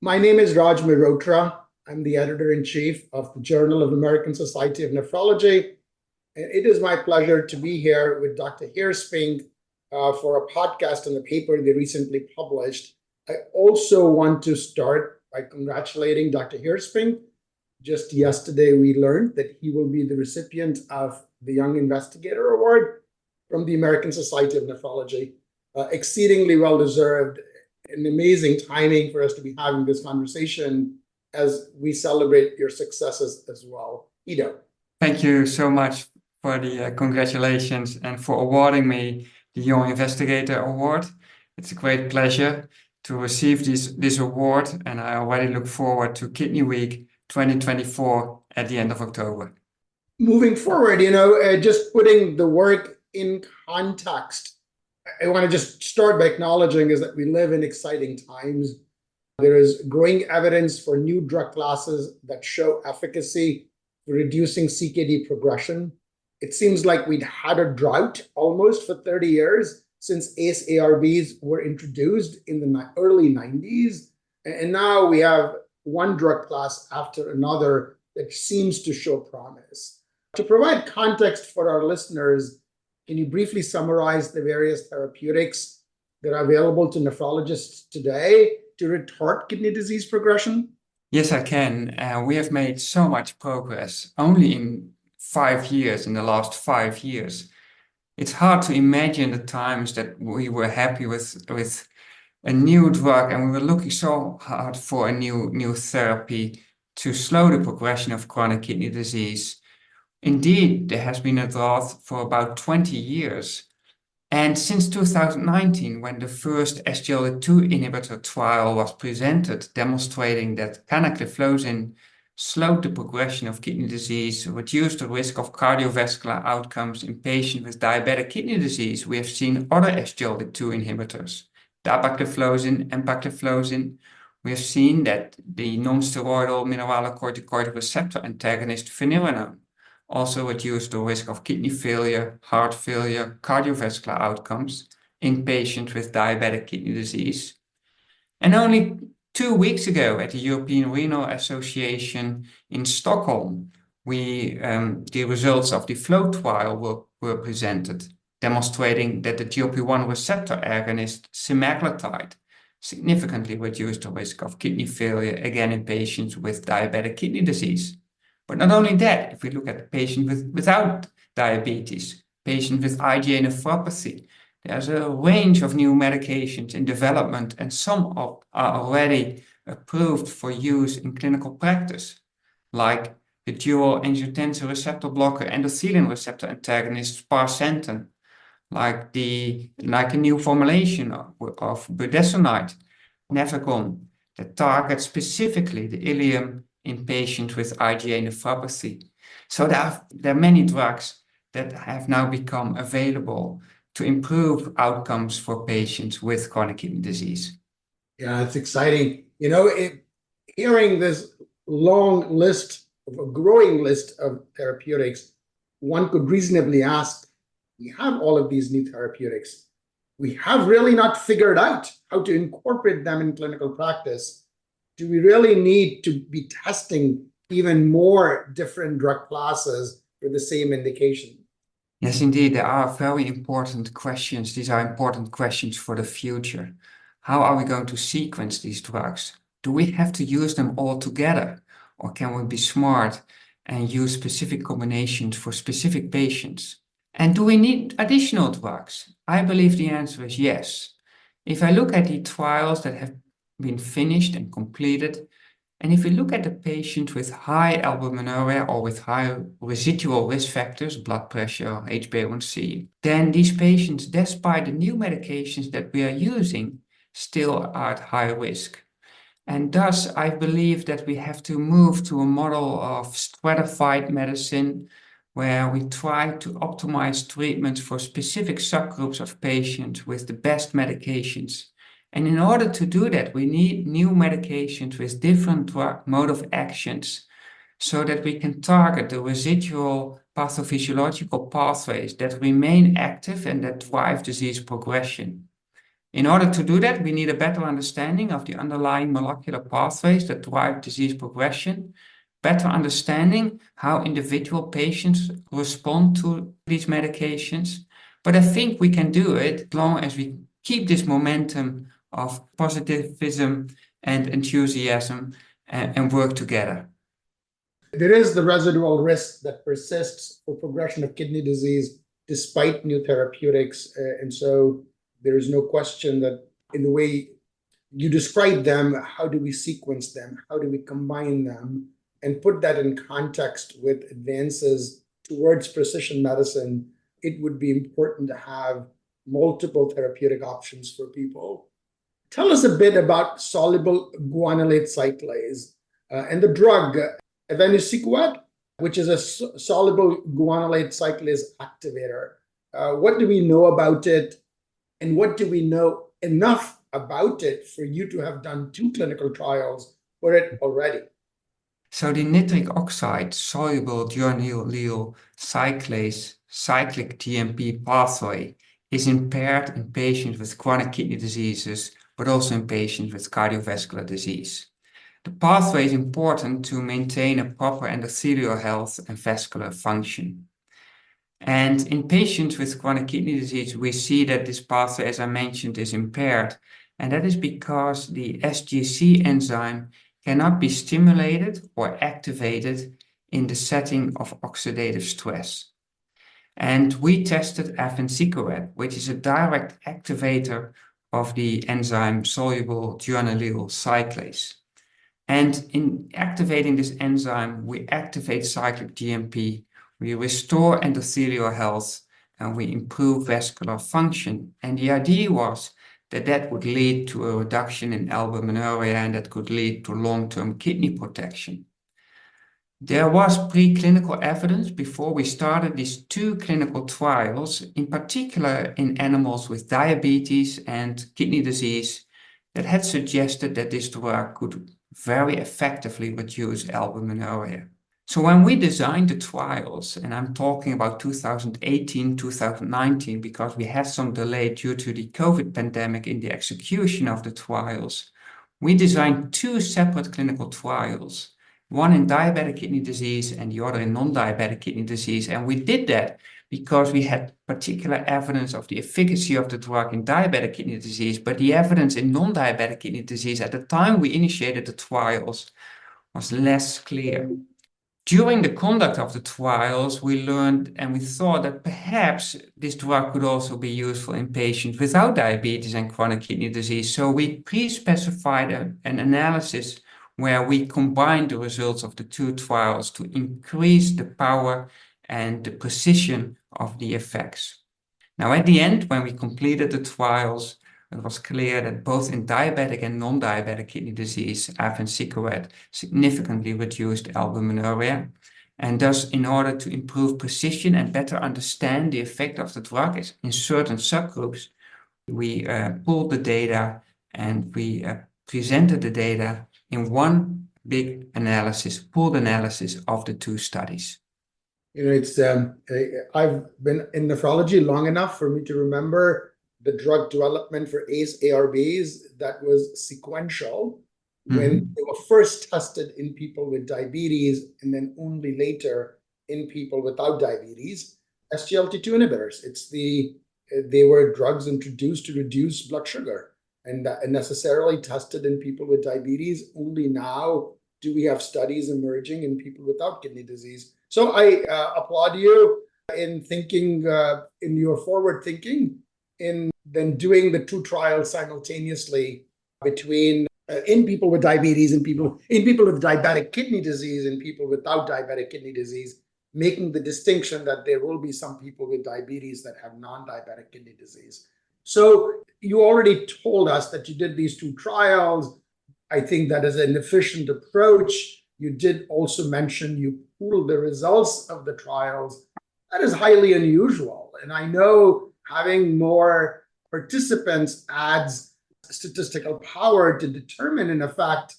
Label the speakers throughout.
Speaker 1: My name is Raj Mehrotra. I'm the editor-in-chief of the Journal of the American Society of Nephrology. And it is my pleasure to be here with Dr. Heerspink for a podcast on the paper they recently published. I also want to start by congratulating Dr. Heerspink. Just yesterday, we learned that he will be the recipient of the Young Investigator Award from the American Society of Nephrology. Exceedingly well-deserved. An amazing timing for us to be having this conversation as we celebrate your successes as well. Hiddo.
Speaker 2: Thank you so much for the congratulations and for awarding me the Young Investigator Award. It's a great pleasure to receive this award, and I already look forward to Kidney Week 2024 at the end of October.
Speaker 1: Moving forward, just putting the work in context, I want to just start by acknowledging is that we live in exciting times. There is growing evidence for new drug classes that show efficacy for reducing CKD progression. It seems like we'd had a drought almost for 30 years since ACE-ARBs were introduced in the early 90s. And now we have one drug class after another that seems to show promise. To provide context for our listeners, can you briefly summarize the various therapeutics that are available to nephrologists today to retard kidney disease progression?
Speaker 2: Yes, I can. We have made so much progress only in the last 5 years. It's hard to imagine the times that we were happy with a new drug and we were looking so hard for a new therapy to slow the progression of chronic kidney disease. Indeed, there has been a drought for about 20 years. And since 2019, when the first SGLT2 inhibitor trial was presented, demonstrating that canagliflozin slowed the progression of kidney disease, reduced the risk of cardiovascular outcomes in patients with diabetic kidney disease, we have seen other SGLT2 inhibitors, dapagliflozin, empagliflozin. We have seen that the non-steroidal mineralocorticoid receptor antagonist finerenone also reduce the risk of kidney failure, heart failure, cardiovascular outcomes in patients with diabetic kidney disease. And only 2 weeks ago at the European Renal Association in Stockholm, the results of the FLOW trial were presented, demonstrating that the GLP-1 receptor agonist semaglutide significantly reduced the risk of kidney failure, again in patients with diabetic kidney disease. But not only that, if we look at the patient without diabetes, patient with IgA nephropathy, there's a range of new medications in development, and some are already approved for use in clinical practice, like the dual angiotensin receptor blocker endothelin receptor antagonist sparsentan, like a new formulation of budesonide, Nefecon, that targets specifically the ileum in patients with IgA nephropathy. So there are many drugs that have now become available to improve outcomes for patients with chronic kidney disease.
Speaker 1: Yeah, it's exciting. Hearing this long list, a growing list of therapeutics, one could reasonably ask, we have all of these new therapeutics. We have really not figured out how to incorporate them in clinical practice. Do we really need to be testing even more different drug classes for the same indication?
Speaker 2: Yes, indeed, there are very important questions. These are important questions for the future. How are we going to sequence these drugs? Do we have to use them all together? Or can we be smart and use specific combinations for specific patients? And do we need additional drugs? I believe the answer is yes. If I look at the trials that have been finished and completed, and if we look at the patient with high albuminuria or with high residual risk factors, blood pressure, HbA1c, then these patients, despite the new medications that we are using, still are at high risk. And thus, I believe that we have to move to a model of stratified medicine where we try to optimize treatments for specific subgroups of patients with the best medications. And in order to do that, we need new medications with different drug mode of actions so that we can target the residual pathophysiological pathways that remain active and that drive disease progression. In order to do that, we need a better understanding of the underlying molecular pathways that drive disease progression, better understanding how individual patients respond to these medications. But I think we can do it as long as we keep this momentum of positivism and enthusiasm and work together.
Speaker 1: There is the residual risk that persists for progression of kidney disease despite new therapeutics. And so there is no question that in the way you describe them, how do we sequence them? How do we combine them? And put that in context with advances towards precision medicine, it would be important to have multiple therapeutic options for people. Tell us a bit about soluble guanylate cyclase and the drug Avenciguat, which is a soluble guanylate cyclase activator. What do we know about it? And what do we know enough about it for you to have done 2 clinical trials for it already?
Speaker 2: So the nitric oxide soluble guanylyl cyclase cyclic GMP pathway is impaired in patients with chronic kidney diseases, but also in patients with cardiovascular disease. The pathway is important to maintain a proper endothelial health and vascular function. And in patients with chronic kidney disease, we see that this pathway, as I mentioned, is impaired. And that is because the sGC enzyme cannot be stimulated or activated in the setting of oxidative stress. And we tested Avenciguat, which is a direct activator of the enzyme soluble guanylyl cyclase. And in activating this enzyme, we activate cyclic GMP, we restore endothelial health, and we improve vascular function. And the idea was that that would lead to a reduction in albuminuria and that could lead to long-term kidney protection. There was preclinical evidence before we started these 2 clinical trials, in particular in animals with diabetes and kidney disease, that had suggested that this drug could very effectively reduce albuminuria. So when we designed the trials, and I'm talking about 2018, 2019, because we had some delay due to the COVID pandemic in the execution of the trials, we designed 2 separate clinical trials, one in diabetic kidney disease and the other in non-diabetic kidney disease. And we did that because we had particular evidence of the efficacy of the drug in diabetic kidney disease, but the evidence in non-diabetic kidney disease at the time we initiated the trials was less clear. During the conduct of the trials, we learned and we thought that perhaps this drug could also be useful in patients without diabetes and chronic kidney disease. So we pre-specified an analysis where we combined the results of the 2 trials to increase the power and the precision of the effects. Now, at the end, when we completed the trials, it was clear that both in diabetic and non-diabetic kidney disease, Avenciguat significantly reduced albuminuria. And thus, in order to improve precision and better understand the effect of the drug in certain subgroups, we pulled the data and we presented the data in one big analysis, pooled analysis of the 2 studies.
Speaker 1: You know, it's I've been in nephrology long enough for me to remember the drug development for ACE-ARBs that was sequential when they were first tested in people with diabetes and then only later in people without diabetes. SGLT2 inhibitors, they were drugs introduced to reduce blood sugar and necessarily tested in people with diabetes. Only now do we have studies emerging in people without kidney disease. So I applaud you in thinking, in your forward thinking, in then doing the 2 trials simultaneously between in people with diabetes and people with diabetic kidney disease and people without diabetic kidney disease, making the distinction that there will be some people with diabetes that have non-diabetic kidney disease. So you already told us that you did these 2 trials. I think that is an efficient approach. You did also mention you pooled the results of the trials. That is highly unusual. And I know having more participants adds statistical power to determine, in effect,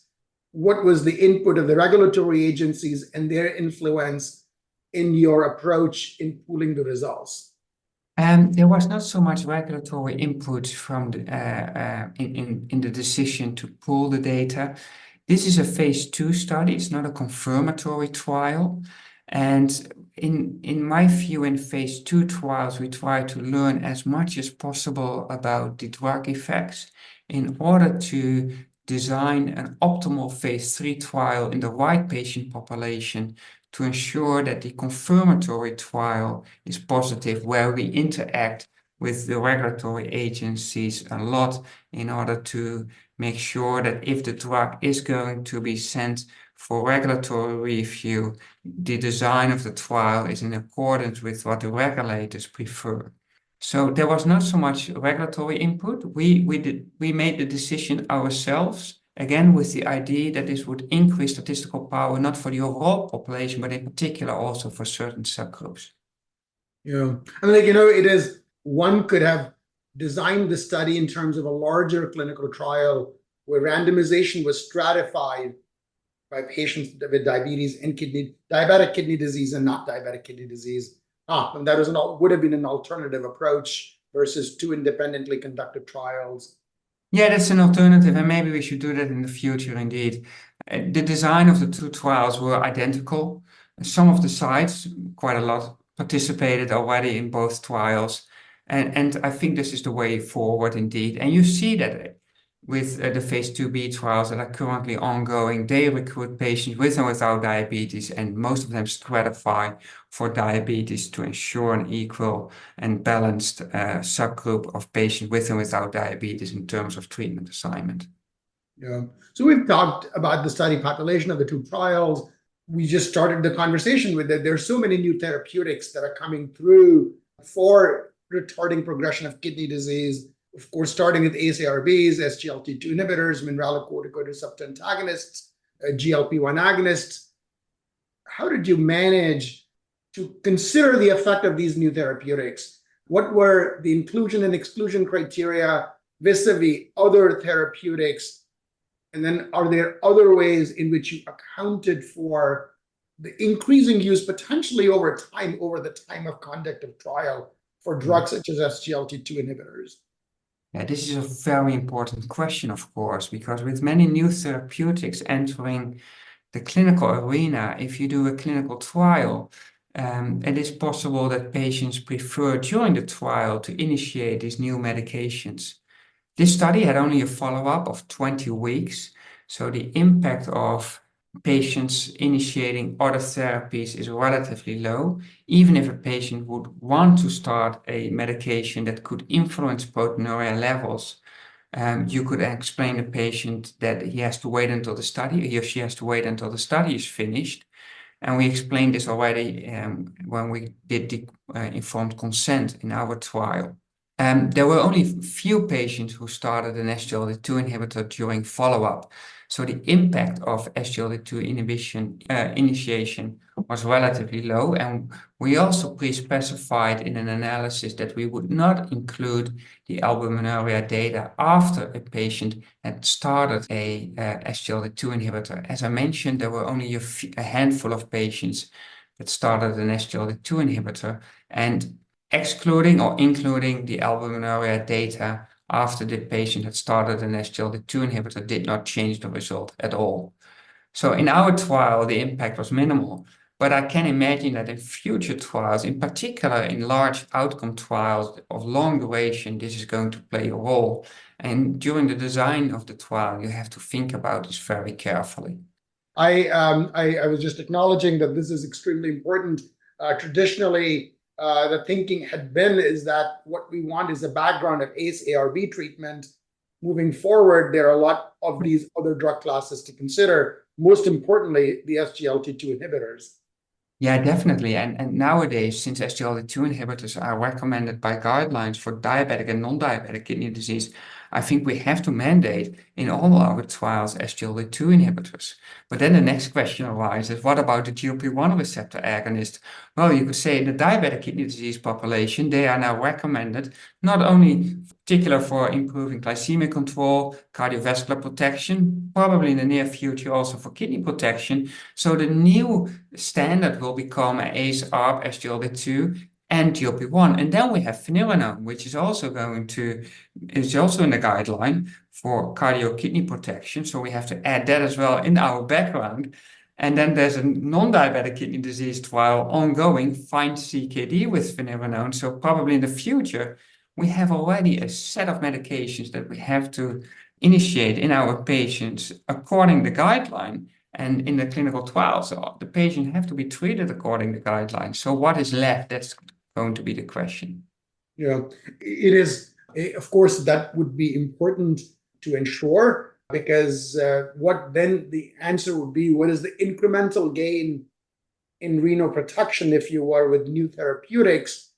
Speaker 1: what was the input of the regulatory agencies and their influence in your approach in pooling the results.
Speaker 2: There was not so much regulatory input from in the decision to pull the data. This is a phase 2 study. It's not a confirmatory trial. And in my view, in phase 2 trials, we try to learn as much as possible about the drug effects in order to design an optimal phase 3 trial in the right patient population to ensure that the confirmatory trial is positive, where we interact with the regulatory agencies a lot in order to make sure that if the drug is going to be sent for regulatory review, the design of the trial is in accordance with what the regulators prefer. So there was not so much regulatory input. We made the decision ourselves, again with the idea that this would increase statistical power not for the overall population, but in particular also for certain subgroups.
Speaker 1: Yeah, I mean, like, you know, it is, one could have designed the study in terms of a larger clinical trial where randomization was stratified by patients with diabetes and diabetic kidney disease and not diabetic kidney disease. And that would have been an alternative approach versus two independently conducted trials.
Speaker 2: Yeah, that's an alternative, and maybe we should do that in the future indeed. The design of the two trials were identical. Some of the sites, quite a lot, participated already in both trials. And I think this is the way forward indeed. And you see that with the phase 2b trials that are currently ongoing, they recruit patients with and without diabetes, and most of them stratify for diabetes to ensure an equal and balanced subgroup of patients with and without diabetes in terms of treatment assignment.
Speaker 1: Yeah. So we've talked about the study population of the two trials. We just started the conversation with that. There's so many new therapeutics that are coming through for retarding progression of kidney disease. Of course, starting with ACE-ARBs, SGLT2 inhibitors, mineralocorticoid receptor antagonists, GLP-1 agonists. How did you manage to consider the effect of these new therapeutics? What were the inclusion and exclusion criteria vis-a-vis other therapeutics? And then are there other ways in which you accounted for the increasing use potentially over time, over the time of conduct of trial for drugs such as SGLT2 inhibitors?
Speaker 2: Yeah, this is a very important question, of course, because with many new therapeutics entering the clinical arena, if you do a clinical trial, it is possible that patients prefer during the trial to initiate these new medications. This study had only a follow-up of 20 weeks, so the impact of patients initiating other therapies is relatively low. Even if a patient would want to start a medication that could influence proteinuria levels, you could explain to the patient that he has to wait until the study, he or she has to wait until the study is finished. And we explained this already when we did the informed consent in our trial. There were only few patients who started an SGLT2 inhibitor during follow-up. So the impact of SGLT2 inhibition initiation was relatively low. And we also pre-specified in an analysis that we would not include the albuminuria data after a patient had started a SGLT2 inhibitor. As I mentioned, there were only a handful of patients that started an SGLT2 inhibitor, and excluding or including the albuminuria data after the patient had started an SGLT2 inhibitor did not change the result at all. So in our trial, the impact was minimal, but I can imagine that in future trials, in particular in large outcome trials of long duration, this is going to play a role. And during the design of the trial, you have to think about this very carefully.
Speaker 1: I was just acknowledging that this is extremely important. Traditionally, the thinking had been is that what we want is a background of ACE-ARB treatment. Moving forward, there are a lot of these other drug classes to consider, most importantly, the SGLT2 inhibitors.
Speaker 2: Yeah, definitely. And nowadays, since SGLT2 inhibitors are recommended by guidelines for diabetic and non-diabetic kidney disease, I think we have to mandate in all our trials SGLT2 inhibitors. But then the next question arises, what about the GLP-1 receptor agonist? Well, you could say in the diabetic kidney disease population, they are now recommended not only particular for improving glycemic control, cardiovascular protection, probably in the near future also for kidney protection. So the new standard will become ACE-ARB SGLT2 and GLP-1. And then we have finerenone, which is also is also in the guideline for cardio kidney protection. So we have to add that as well in our background. And then there's a non-diabetic kidney disease trial ongoing, FIND CKD with finerenone. So probably in the future, we have already a set of medications that we have to initiate in our patients according to the guideline and in the clinical trials. So the patient have to be treated according to the guidelines. So what is left? That's going to be the question.
Speaker 1: Yeah, it is. Of course, that would be important to ensure, because what then the answer would be, what is the incremental gain in renal protection, if you were, with new therapeutics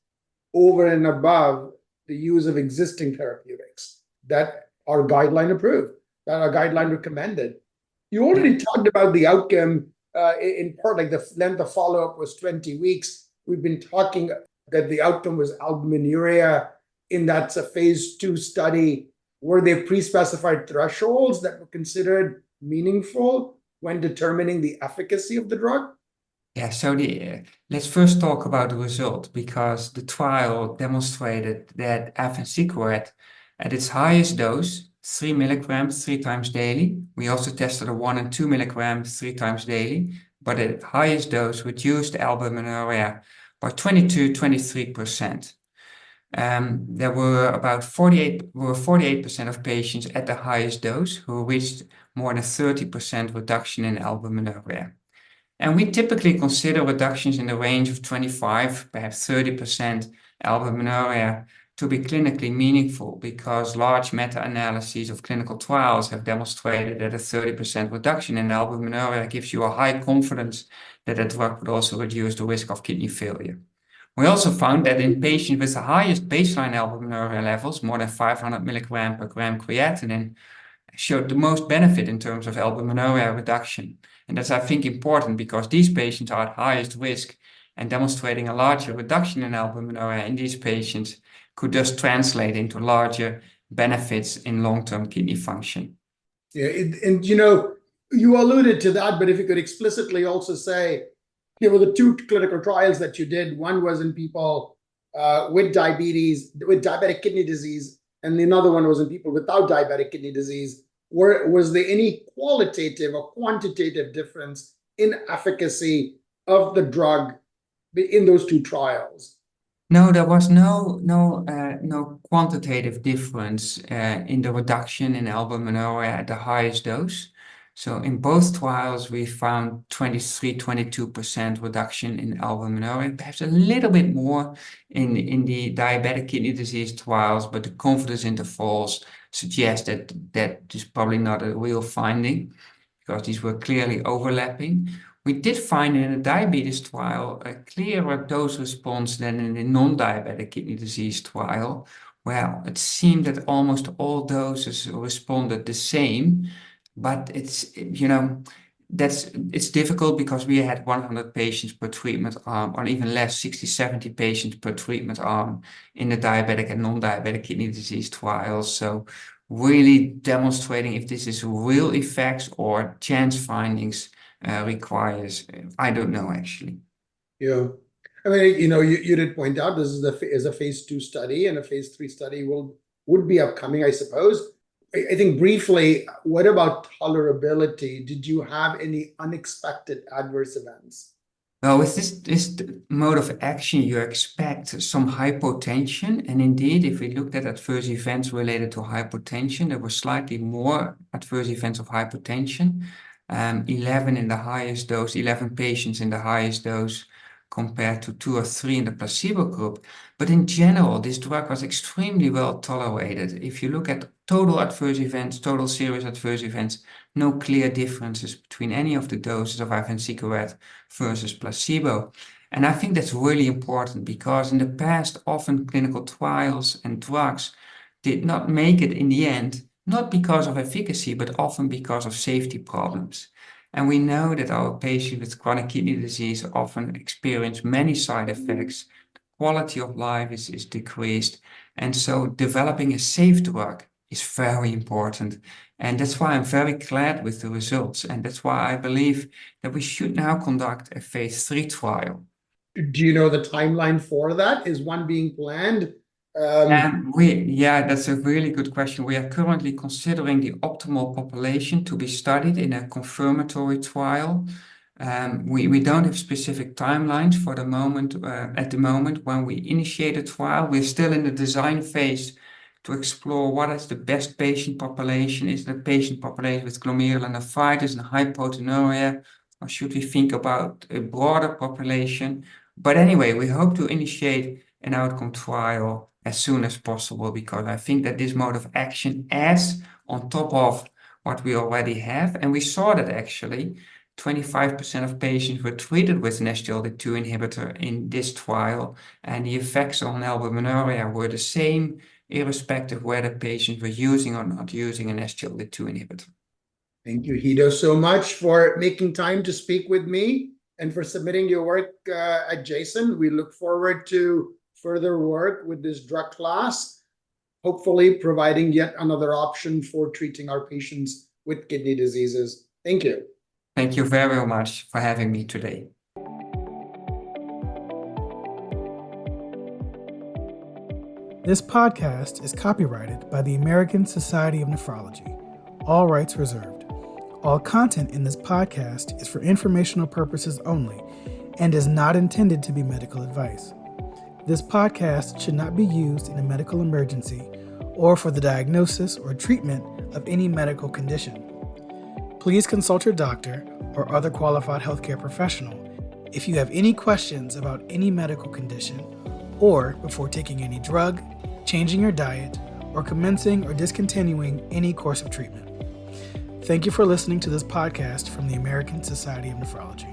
Speaker 1: over and above the use of existing therapeutics that are guideline approved, that are guideline recommended. You already talked about the outcome in part, like the length of follow-up was 20 weeks. We've been talking that the outcome was albuminuria. In that's a phase 2 study. Were there pre-specified thresholds that were considered meaningful when determining the efficacy of the drug?
Speaker 2: Yeah, so let's first talk about the result, because the trial demonstrated that Avenciguat at its highest dose, 3 milligrams 3 times daily. We also tested a 1 and 2 milligrams 3 times daily, but at highest dose reduced albuminuria by 22-23%. There were about 48% of patients at the highest dose who reached more than 30% reduction in albuminuria. And we typically consider reductions in the range of 25, perhaps 30% albuminuria to be clinically meaningful, because large meta-analyses of clinical trials have demonstrated that a 30% reduction in albuminuria gives you a high confidence that a drug would also reduce the risk of kidney failure. We also found that in patients with the highest baseline albuminuria levels, more than 500 milligram per gram creatinine, showed the most benefit in terms of albuminuria reduction. And that's, I think, important, because these patients are at highest risk, and demonstrating a larger reduction in albuminuria in these patients could just translate into larger benefits in long-term kidney function.
Speaker 1: Yeah, and you alluded to that, but if you could explicitly also say, the 2 clinical trials that you did, one was in people with diabetes, with diabetic kidney disease, and another one was in people without diabetic kidney disease. Was there any qualitative or quantitative difference in efficacy of the drug in those 2 trials?
Speaker 2: No, there was no quantitative difference in the reduction in albuminuria at the highest dose. So in both trials, we found 23-22% reduction in albuminuria, perhaps a little bit more in the diabetic kidney disease trials, but the confidence intervals suggest that is probably not a real finding, because these were clearly overlapping. We did find in a diabetes trial a clearer dose response than in the non-diabetic kidney disease trial, where it seemed that almost all doses responded the same. But it's difficult, because we had 100 patients per treatment arm, or even less, 60-70 patients per treatment arm in the diabetic and non-diabetic kidney disease trials. So really demonstrating if this is real effects or chance findings requires, I don't know, actually.
Speaker 1: Yeah. I mean, you did point out this is a phase 2 study, and a phase 3 study would be upcoming, I suppose. I think briefly, what about tolerability? Did you have any unexpected adverse events?
Speaker 2: Well, with this mode of action, you expect some hypotension. And indeed, if we looked at adverse events related to hypotension, there were slightly more adverse events of hypotension. 11 in the highest dose, 11 patients in the highest dose, compared to 2 or 3 in the placebo group. But in general, this drug was extremely well tolerated. If you look at total adverse events, total serious adverse events, no clear differences between any of the doses of Avenciguat versus placebo. And I think that's really important, because in the past, often clinical trials and drugs did not make it in the end, not because of efficacy, but often because of safety problems. And we know that our patients with chronic kidney disease often experience many side effects. The quality of life is decreased. And so developing a safe drug is very important. And that's why I'm very glad with the results. And that's why I believe that we should now conduct a phase 3 trial.
Speaker 1: Do you know the timeline for that? Is one being planned?
Speaker 2: Yeah, that's a really good question. We are currently considering the optimal population to be studied in a confirmatory trial. We don't have specific timelines for the moment. At the moment, when we initiate a trial, we're still in the design phase to explore what is the best patient population. Is the patient population with glomerulonephritis and hypotenouria, or should we think about a broader population? But anyway, we hope to initiate an outcome trial as soon as possible, because I think that this mode of action adds on top of what we already have. And we saw that actually 25% of patients were treated with an SGLT2 inhibitor in this trial, and the effects on albuminuria were the same, irrespective whether patients were using or not using an SGLT2 inhibitor.
Speaker 1: Thank you, Hiddo, so much for making time to speak with me and for submitting your work at JASN. We look forward to further work with this drug class, hopefully providing yet another option for treating our patients with kidney diseases. Thank you.
Speaker 2: Thank you very much for having me today.
Speaker 3: This podcast is copyrighted by the American Society of Nephrology. All rights reserved. All content in this podcast is for informational purposes only and is not intended to be medical advice. This podcast should not be used in a medical emergency or for the diagnosis or treatment of any medical condition. Please consult your doctor or other qualified healthcare professional if you have any questions about any medical condition or before taking any drug, changing your diet, or commencing or discontinuing any course of treatment. Thank you for listening to this podcast from the American Society of Nephrology.